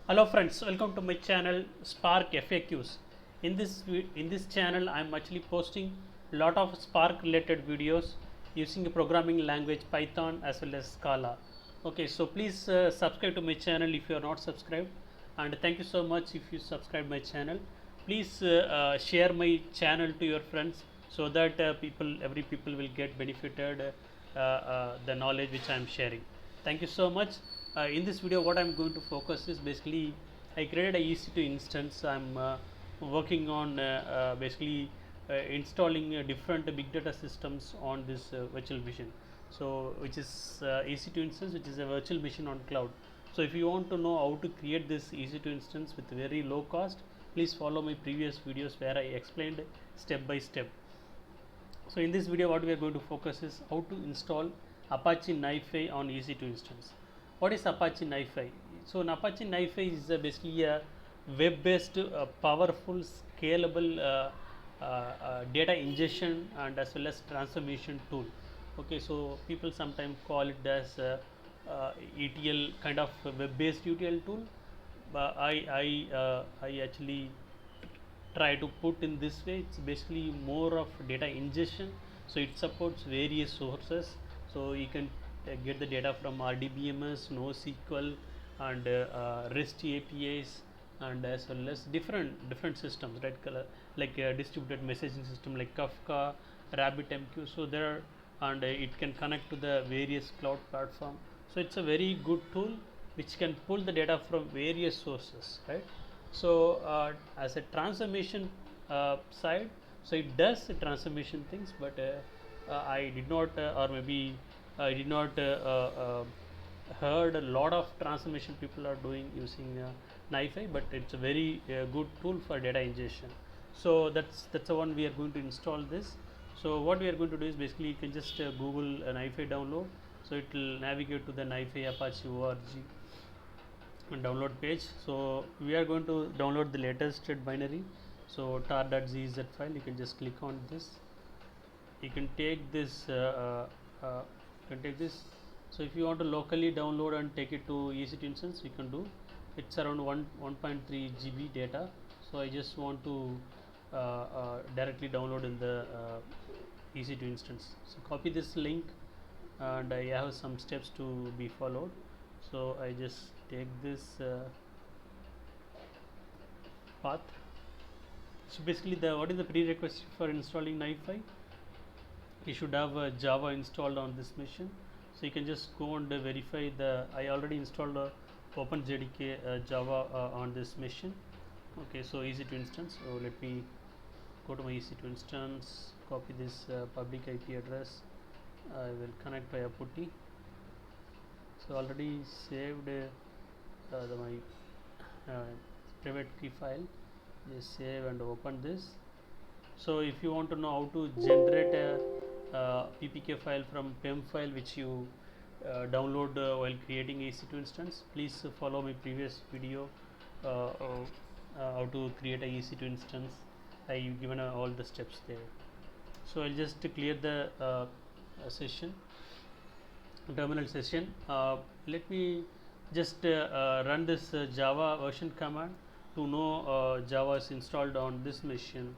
Hello friends, welcome to my channel Spark FAQs. In this channel, I am actually posting lot of Spark related videos using a programming language Python as well as Scala. Okay, so please subscribe to my channel if you are not subscribed, and thank you so much if you subscribe my channel. Please share my channel to your friends so that every people will get benefited the knowledge which I am sharing. Thank you so much. In this video, what I am going to focus is basically I created a EC2 instance. I am working on basically installing different big data systems on this virtual machine. So which is EC2 instance, which is a virtual machine on cloud. So if you want to know how to create this EC2 instance with very low cost, please follow my previous videos where I explained step by step. So in this video, what we are going to focus is how to install Apache NiFi on EC2 instance. What is Apache NiFi? So an Apache NiFi is basically a web-based, powerful, scalable data ingestion and as well as transformation tool. Okay, so people sometimes call it as ETL, kind of web-based ETL tool. But I actually try to put in this way. It's basically more of data ingestion, so it supports various sources, so you can get the data from RDBMS, NoSQL, and REST APIs, and as well as different systems, right? Like a distributed messaging system like Kafka, RabbitMQ. So there are, and it can connect to the various cloud platform. So it's a very good tool which can pull the data from various sources, right? So as a transformation side, so it does transformation things, but I did not or maybe I did not heard a lot of transformation people are doing using NiFi, but it's a very good tool for data ingestion. So that's the one we are going to install this. So what we are going to do is basically you can just Google a NiFi download, so it will navigate to the NiFi Apache org and download page. So we are going to download the latest binary, so tar.gz file. You can just click on this. You can take this so if you want to locally download and take it to EC2 instance, you can do. It's around 1.3 GB data, so I just want to directly download in the EC2 instance. So copy this link, and I have some steps to be followed. So I just take this path. So basically, what is the prerequisite for installing NiFi? You should have Java installed on this machine. So you can just go and verify I already installed OpenJDK Java on this machine. Okay, so EC2 instance. So let me go to my EC2 instance, copy this public IP address. I will connect via PuTTY. So already saved my private key file. Just save and open this. So if you want to know how to generate a ppk file from PEM file which you download while creating EC2 instance, please follow my previous video how to create a EC2 instance. I've given all the steps there. So I'll just clear the session, terminal session. Let me just run this Java version command to know Java is installed on this machine.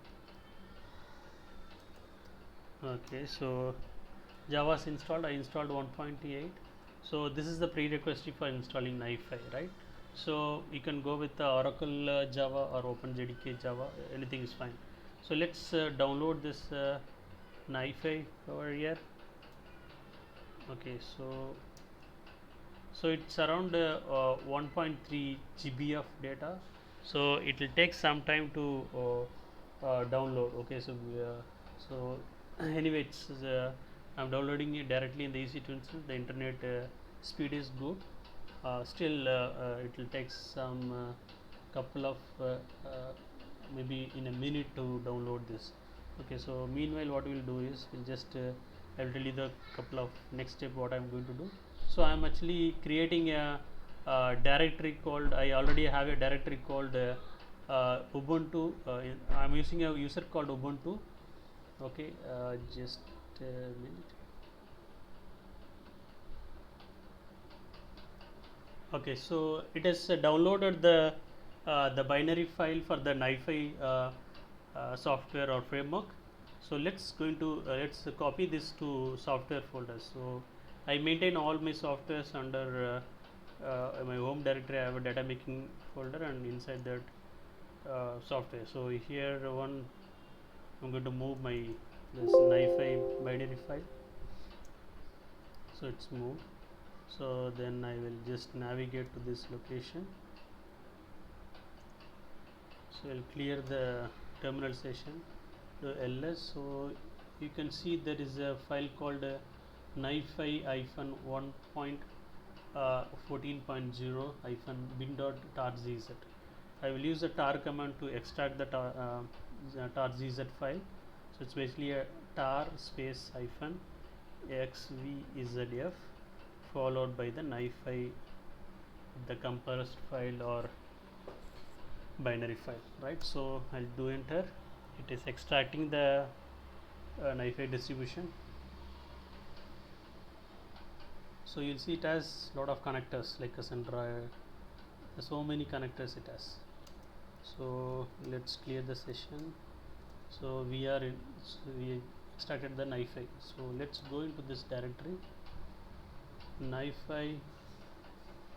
Okay, so Java is installed. I installed 1.8. So this is the prerequisite for installing NiFi, right? So you can go with the Oracle Java or OpenJDK Java, anything is fine. So let's download this NiFi over here. Okay, so it's around 1.3 GB of data, so it will take some time to download. Okay, so anyway, I'm downloading it directly in the EC2 instance. The internet speed is good. Still it will take some couple of maybe in a minute to download this. Okay, so meanwhile what we'll do is we'll just I will tell you the couple of next step what I'm going to do. So I'm actually creating a directory called, I already have a directory called Ubuntu. I'm using a user called Ubuntu. Okay, just a minute. Okay, so it has downloaded the binary file for the NiFi software or framework. So let's copy this to software folder. So I maintain all my softwares under my home directory. I have a data making folder, and inside that software. So here one I'm going to move my this NiFi binary file. So it's moved. So then I will just navigate to this location. So I'll clear the terminal session to ls. So you can see there is a file called NiFi-1.14.0-bin.targz. I will use the tar command to extract the targz file. So it's basically a tar space hyphen xvzf followed by the NiFi, the compressed file or binary file, right? So I'll do enter. It is extracting the NiFi distribution. So you'll see it has lot of connectors like a Centroid. So many connectors it has. So let's clear the session. So we extracted the NiFi. So let's go into this directory NiFi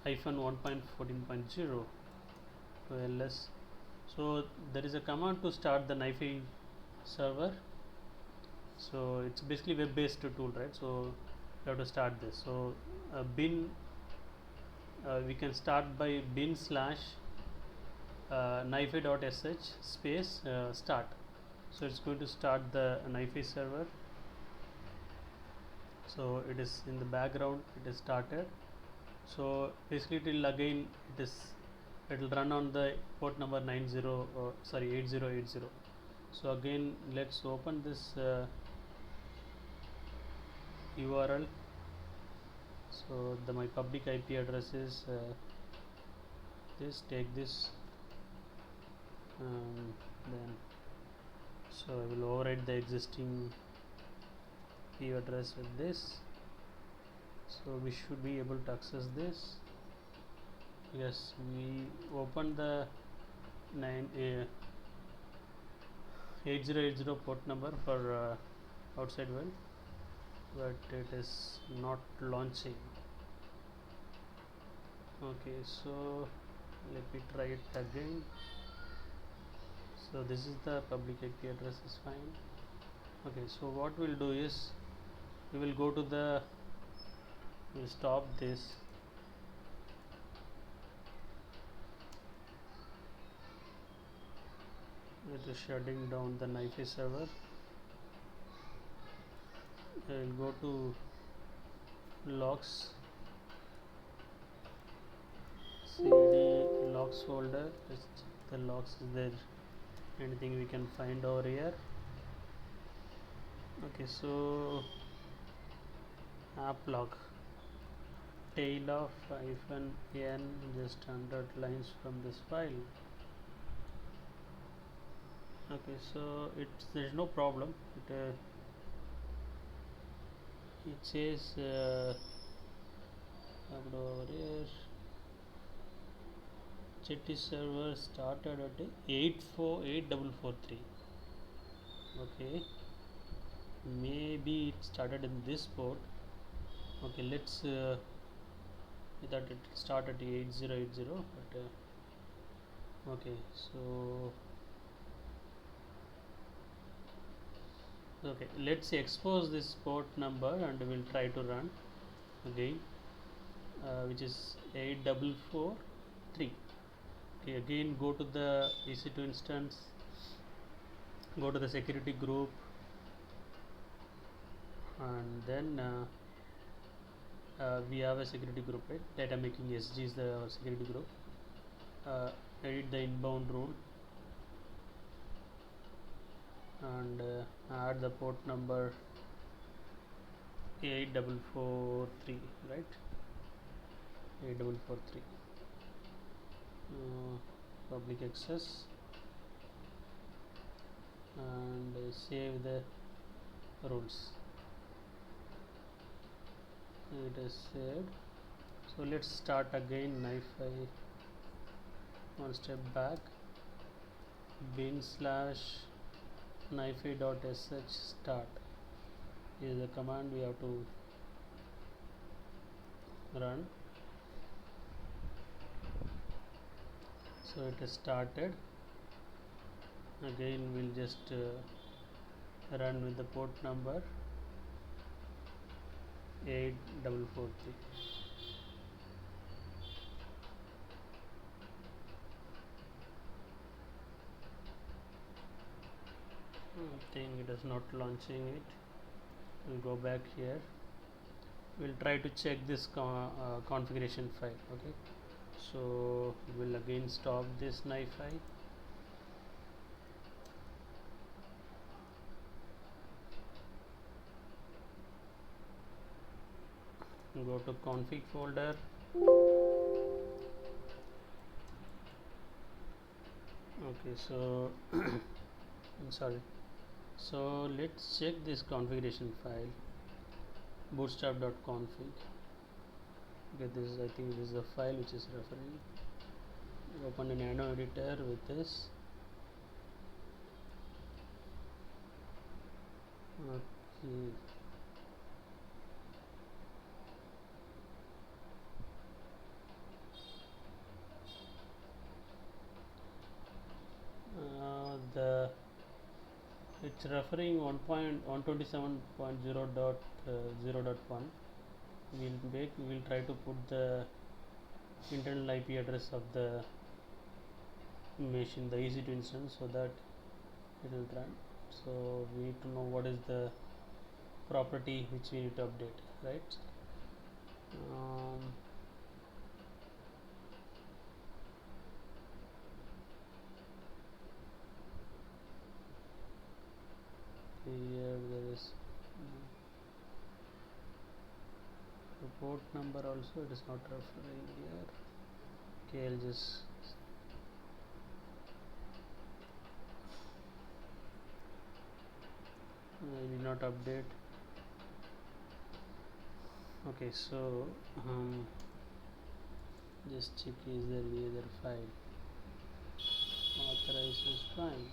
-1.14.0 to ls. So there is a command to start the NiFi server. So it's basically web-based tool, right? So you have to start this. So bin we can start by bin / NiFi.sh space start. So it's going to start the NiFi server. So it is in the background, it is started. So basically it will again it will run on the port number 8080. So again let's open this URL. So my public IP address is this. Take this, then so I will override the existing IP address with this. So we should be able to access this. Yes, we open the 8080 port number for outside world, but it is not launching. Okay, so let me try it again. So this is the public IP address is fine. Okay, so what we'll do is we will go to we'll stop this. It is shutting down the NiFi server. I will go to logs, cd logs folder. Let's check the logs. Is there anything we can find over here? Okay, so app log tail of -n, just 100 lines from this file. Okay, so there's no problem. It says over here Chetty server started at 848443. Okay, maybe it started in this port. Okay, let's we thought it started at 8080, but okay, so okay, let's expose this port number and we'll try to run again, which is 8443. Okay, again go to the EC2 instance, go to the security group, and then we have a security group, right? Data making SG is the security group. Edit the inbound rule and add the port number 8443, right? 8443. Public access, and save the rules. It is saved. So let's start again. NiFi, one step back, bin slash NiFi.sh start is the command we have to run. So it is started. Again we'll just run with the port number 8443. I think it is not launching it. We'll go back here. We'll try to check this configuration file. Okay, so we'll again stop this NiFi. Go to config folder. Okay, so I'm sorry. So let's check this configuration file, bootstrap.config. Okay, this is, I think this is the file which is referring. Open a nano editor with this. Okay. It's referring 1.127.0.0.1. We'll try to put the internal IP address of the machine, the EC2 instance, so that it will run. So we need to know what is the property which we need to update, right? Here there is the port number also, it is not referring here. Okay, I'll just I did not update. Okay, so just check is there any other file. Authorize is fine.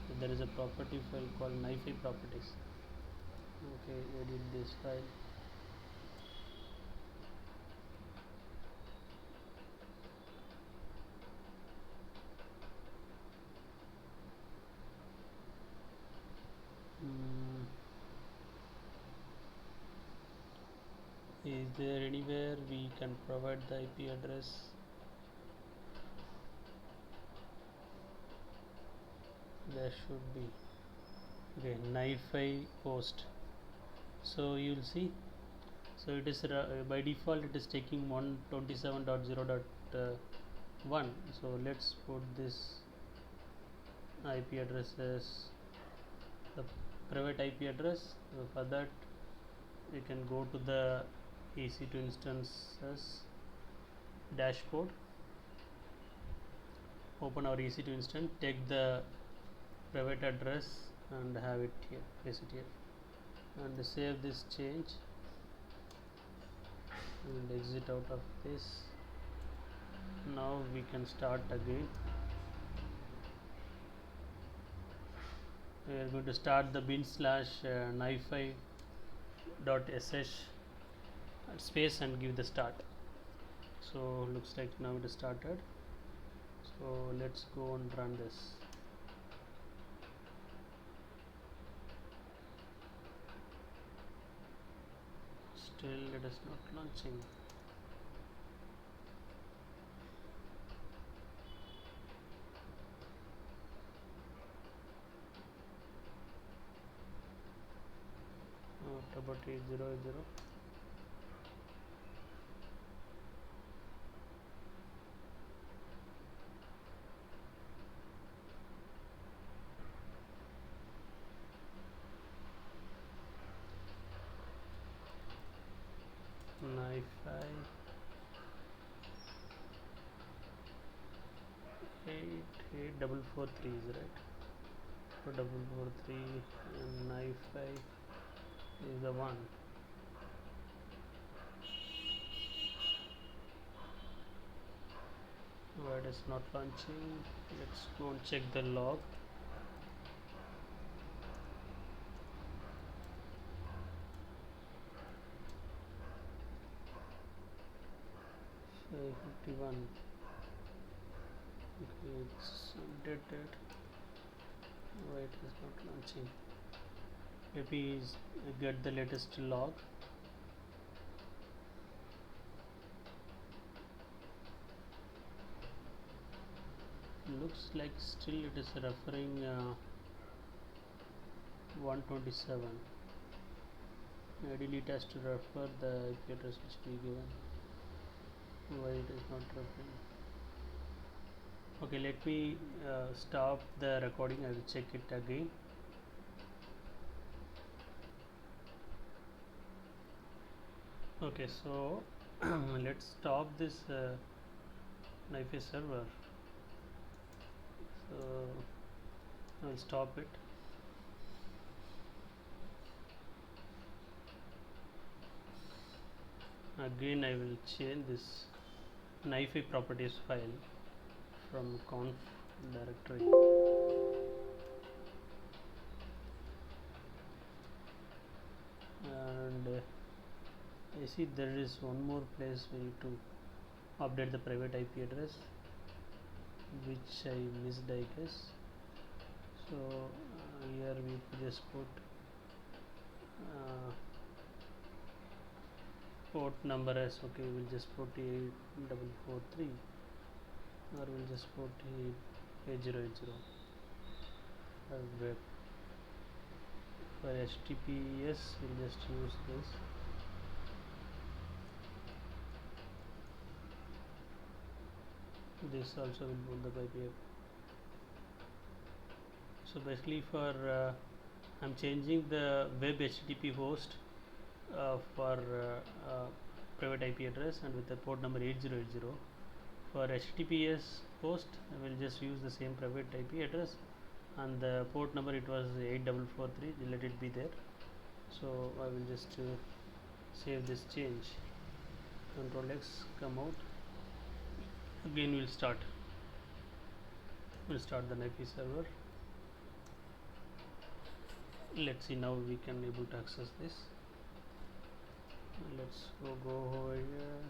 So there is a property file called NiFi properties. Okay, edit this file. Is there anywhere we can provide the IP address? There should be. Okay, NiFi host. So you'll see. So it is by default it is taking 127.0.1. So let's put this IP address as the private IP address. So for that you can go to the EC2 instances dashboard, open our EC2 instance, take the private address and have it here, paste it here, and save this change and exit out of this. Now we can start again. We are going to start the bin slash NiFi.sh space and give the start. So looks like now it is started. So let's go and run this. Still it is not launching. About 800. NiFi 8443 is right. 443 and NiFi is the one. it is not launching. Let's go and check the log. So 51. Okay, it's updated. Why it is not launching? Maybe get the latest log. Looks like still it is referring 127. Ideally it has to refer the IP address which we given. Why it is not referring? Okay, let me stop the recording. I will check it again. Okay, so let's stop this NiFi server. So I'll stop it. Again I will change this NiFi properties file from conf directory. And I see there is one more place we need to update the private IP address, which I missed, I guess. So here we just put port number as okay. We'll just put 8443, or we'll just put 8080 web. For HTTPS, we'll just use this. This also will put the IP. So basically, for I'm changing the web HTTP host for private IP address and with the port number 8080. For HTTPS host, I will just use the same private IP address, and the port number it was 8443. Let it be there. So I will just save this change. Control X, come out. Again we'll start the NiFi server. Let's see, now we can able to access this. Let's go over here.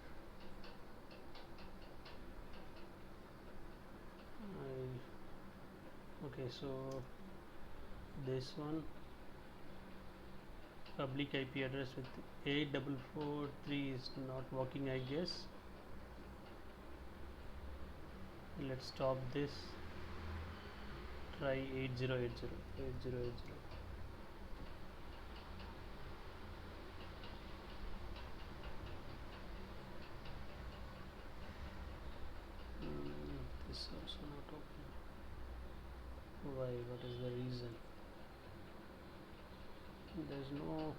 Okay, so this one public IP address with 8443 is not working, I guess. Let's stop this. Try 8080. This also not open. Why? What is the reason? There's no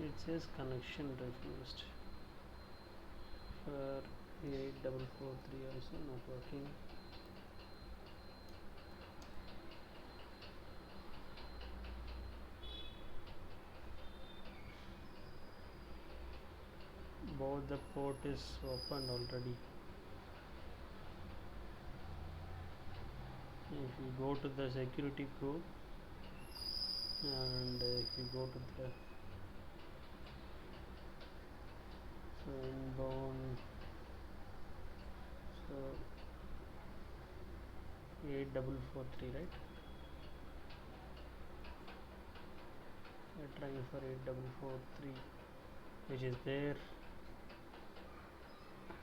it says connection refused. For 8443 also not working. Both the port is opened already. If you go to the security group and if you go to the inbound, so 8443, right? We're trying for 8443, which is there,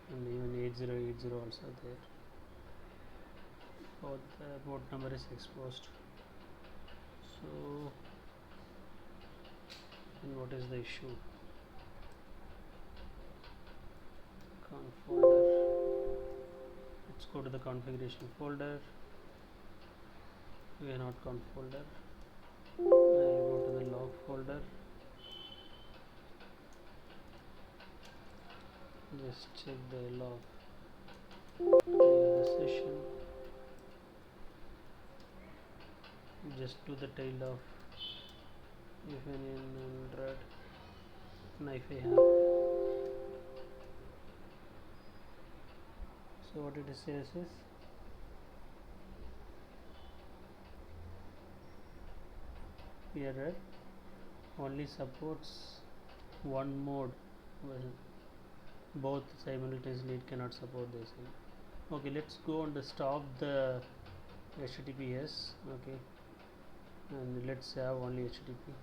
and even 8080 also there. Both the port number is exposed. So and what is the issue? Conf folder. Let's go to the configuration folder. We are not conf folder. I'll go to the log folder. Just check the log. The session. Just do the tail of if any Android NiFi have. So what it says is error only supports one mode version, both simultaneously it cannot support this. Okay, let's go and stop the HTTPS. Okay, and let's have only HTTP.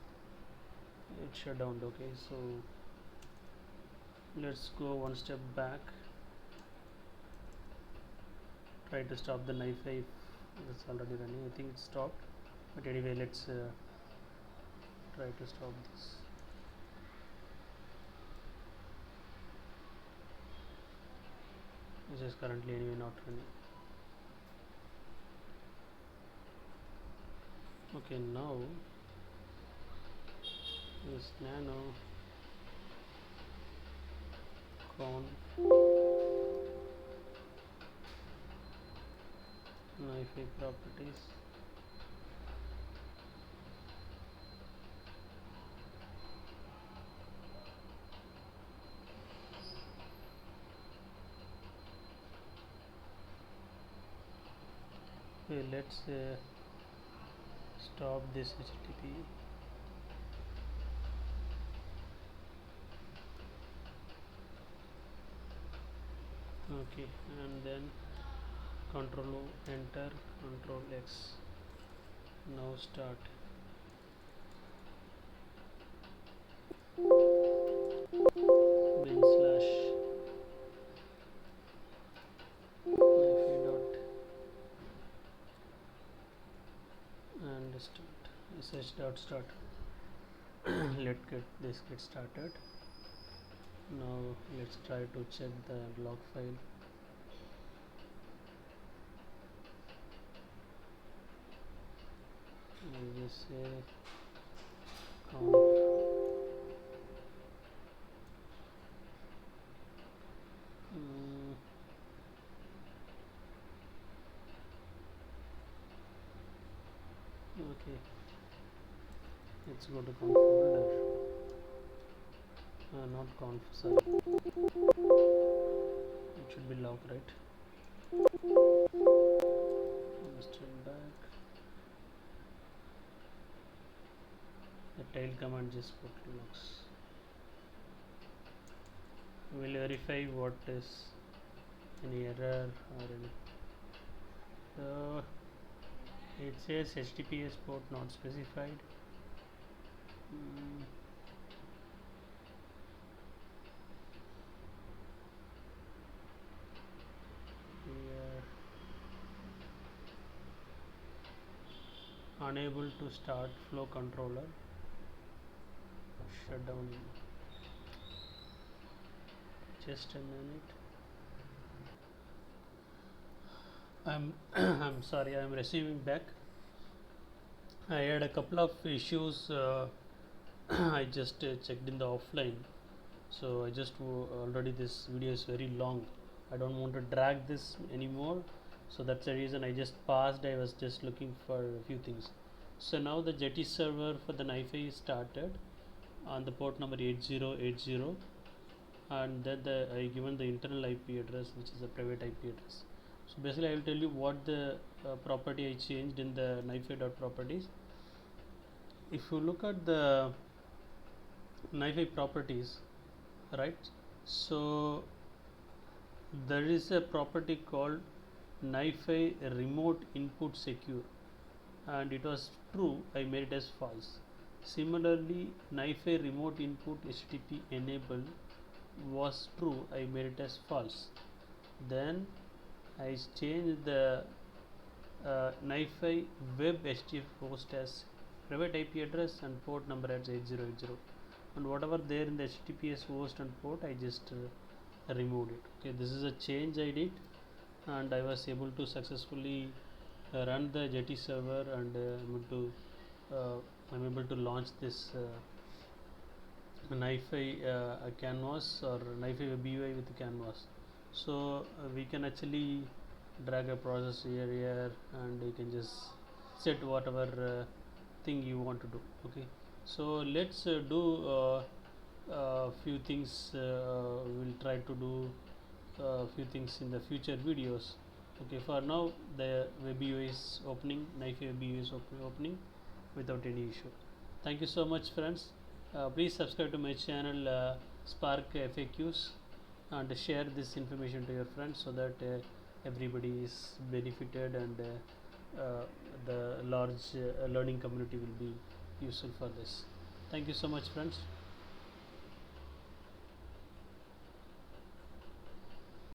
It shut down. Okay, so let's go one step back, try to stop the NiFi. It's already running. I think it's stopped, but anyway, let's try to stop this. This is currently anyway not running. Okay, now this nano con NiFi properties. Okay, let's stop this HTTP. Okay, and then Control O, enter, Control X. Now start. Bin slash NiFi dot and start sh dot start. Let's get this get started. Now let's try to check the log file. I'll just say count. Okay, let's go to conf folder. Not conf, sorry. It should be log, right? Step back. The tail command just put logs. We'll verify what is any error or any. So it says HTTPS port not specified. Unable to start flow controller. Shut down. Just a minute. I'm sorry, I'm receiving back. I had a couple of issues. I just checked in the offline, so I just already this video is very long. I don't want to drag this anymore, so that's the reason I just paused. I was just looking for a few things. So now the Jetty server for the NiFi is started on the port number 8080, and then I given the internal IP address, which is a private IP address. So basically I will tell you what the property I changed in the NiFi.properties. If you look at the NiFi properties, right, so there is a property called NiFi remote input secure, and it was true, I made it as false. Similarly, NiFi remote input HTTP enable was true, I made it as false. Then I changed the NiFi web HTTP host as private IP address and port number as 8080, and whatever there in the HTTPS host and port I just removed it. Okay, this is a change I did, and I was able to successfully run the Jetty server, and I'm able to launch this NiFi canvas or NiFi web UI with canvas. So we can actually drag a process here, and you can just set whatever thing you want to do. Okay, So let's do few things. We'll try to do few things in the future videos. Okay, for now the web UI is opening, NiFi web UI is opening without any issue. Thank you so much, friends. Please subscribe to my channel Spark FAQs and share this information to your friends so that everybody is benefited, and the large learning community will be useful for this. Thank you so much, friends.